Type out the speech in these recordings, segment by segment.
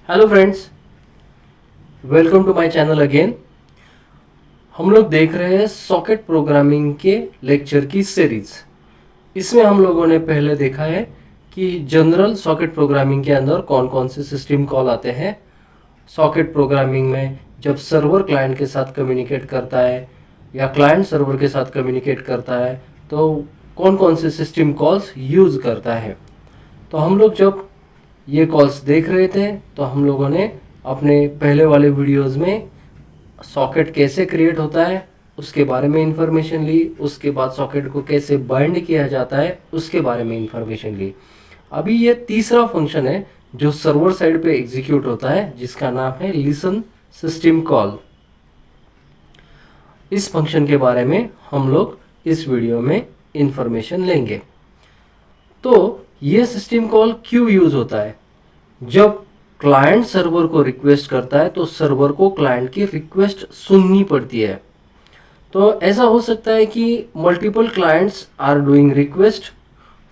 Hello friends, welcome to my channel again. हम लोग देख रहे हैं सॉकेट प्रोग्रामिंग के लेक्चर की सीरीज। इसमें हम लोगों ने पहले देखा है कि जनरल सॉकेट प्रोग्रामिंग के अंदर कौन कौन से सिस्टम कॉल आते हैं। सॉकेट प्रोग्रामिंग में जब सर्वर क्लाइंट के साथ कम्युनिकेट करता है या क्लाइंट सर्वर के साथ कम्युनिकेट करता है तो कौन कौन से सिस्टम कॉल्स यूज़ करता है। तो हम लोग जब ये कॉल्स देख रहे थे तो हम लोगों ने अपने पहले वाले वीडियोस में सॉकेट कैसे क्रिएट होता है उसके बारे में इंफॉर्मेशन ली। उसके बाद सॉकेट को कैसे बाइंड किया जाता है उसके बारे में इंफॉर्मेशन ली। अभी ये तीसरा फंक्शन है जो सर्वर साइड पे एग्जीक्यूट होता है जिसका नाम है लिसन सिस्टम कॉल। इस फंक्शन के बारे में हम लोग इस वीडियो में इंफॉर्मेशन लेंगे। तो ये सिस्टम कॉल क्यों यूज होता है? जब क्लाइंट सर्वर को रिक्वेस्ट करता है तो सर्वर को क्लाइंट की रिक्वेस्ट सुननी पड़ती है। तो ऐसा हो सकता है कि multiple clients are doing request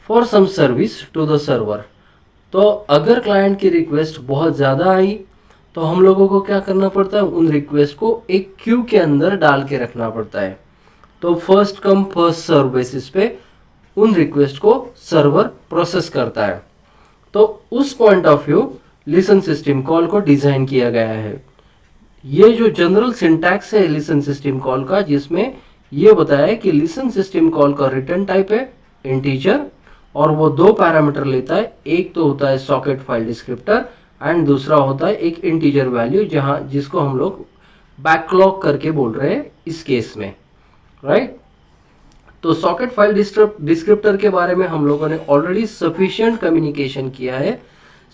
for some service to the server. तो अगर क्लाइंट की रिक्वेस्ट बहुत ज़्यादा आई तो हम लोगों को क्या करना पड़ता है, उन रिक्वेस्ट को एक क्यू के अंदर डाल के रखना पड़ता है। तो first come first serve basis पे उन रिक्वेस्ट को सर्वर प्रोसेस करता है। तो उस point of view listen system call को डिजाइन किया गया है। ये जो जनरल सिंटैक्स है लिसन सिस्टम कॉल का, जिसमें ये बताया है कि लिसन सिस्टम कॉल का रिटर्न टाइप है इंटीजर और वो दो पैरामीटर लेता है। एक तो होता है सॉकेट फाइल डिस्क्रिप्टर एंड दूसरा होता है एक इंटीजर वैल्यू जिसको हम लोग बैकलॉग करके बोल रहे हैं इस केस में, राइट। तो सॉकेट फाइल डिस्क्रिप्टर के बारे में हम लोगों ने ऑलरेडी सफिशिएंट कम्युनिकेशन किया है।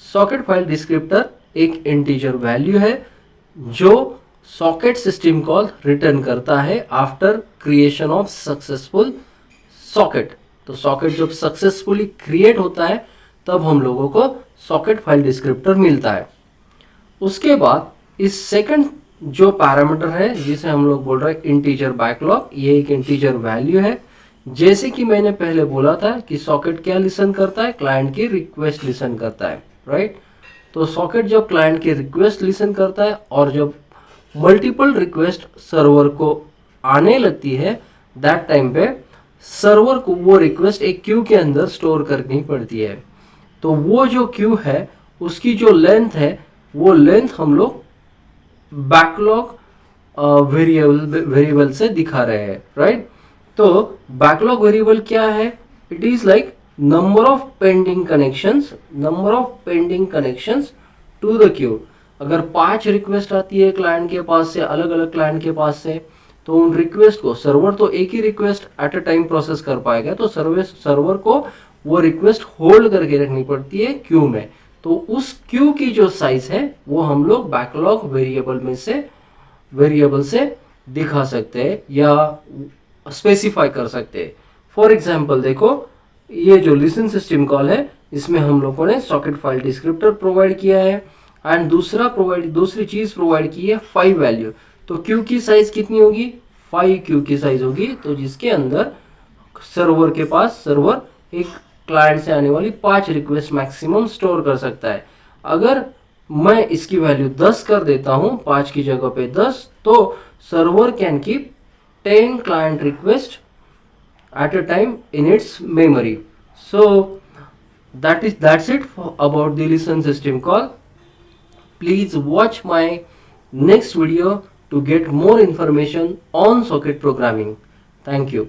सॉकेट फाइल डिस्क्रिप्टर एक इंटीजर वैल्यू है जो सॉकेट सिस्टम कॉल रिटर्न करता है after creation of successful socket. तो सॉकेट जब सक्सेसफुली क्रिएट होता है तब हम लोगों को सॉकेट फाइल डिस्क्रिप्टर मिलता है। उसके बाद इस सेकंड जो पैरामीटर है जिसे हम लोग बोल रहे हैं इंटीजर बैकलॉग, ये एक इंटीजर वैल्यू है। जैसे कि मैंने पहले बोला था कि सॉकेट क्या लिसन करता है, क्लाइंट की रिक्वेस्ट लिसन करता है, राइट। तो सॉकेट जब क्लाइंट की रिक्वेस्ट लिसन करता है और जब मल्टीपल रिक्वेस्ट सर्वर को आने लगती है दैट टाइम पे सर्वर को वो रिक्वेस्ट एक क्यू के अंदर स्टोर करनी पड़ती है। तो वो जो क्यू है उसकी जो लेंथ है वो लेंथ हम लोग बैकलॉग वेरिएबल से दिखा रहे हैं, राइट। तो बैकलॉग वेरिएबल क्या है? It is like number of pending connections to the queue. अगर 5 रिक्वेस्ट आती है क्लाइंट के पास से, अलग अलग क्लाइंट के पास से, तो उन रिक्वेस्ट को सर्वर तो एक ही request at a time process कर पाएगा, तो सर्वर को वो रिक्वेस्ट होल्ड करके रखनी पड़ती है क्यू में। तो उस क्यू की जो साइज है वो हम लोग बैकलॉग वेरिएबल से दिखा सकते हैं या स्पेसिफाई कर सकते हैं। फॉर एग्जाम्पल देखो, ये जो लिसन सिस्टम कॉल है इसमें हम लोगों ने सॉकेट फाइल डिस्क्रिप्टर प्रोवाइड किया है एंड दूसरी चीज प्रोवाइड की है 5 वैल्यू। तो क्यू की साइज कितनी होगी? 5 क्यू की साइज होगी। तो जिसके अंदर सर्वर एक क्लाइंट से आने वाली 5 रिक्वेस्ट मैक्सिमम स्टोर कर सकता है। अगर मैं इसकी वैल्यू 10 कर देता हूं, 5 की जगह पे 10, तो server can keep 10 client requests at a time in its memory. So that's it about the listen system call. Please watch my next video to get more information on socket programming. Thank you.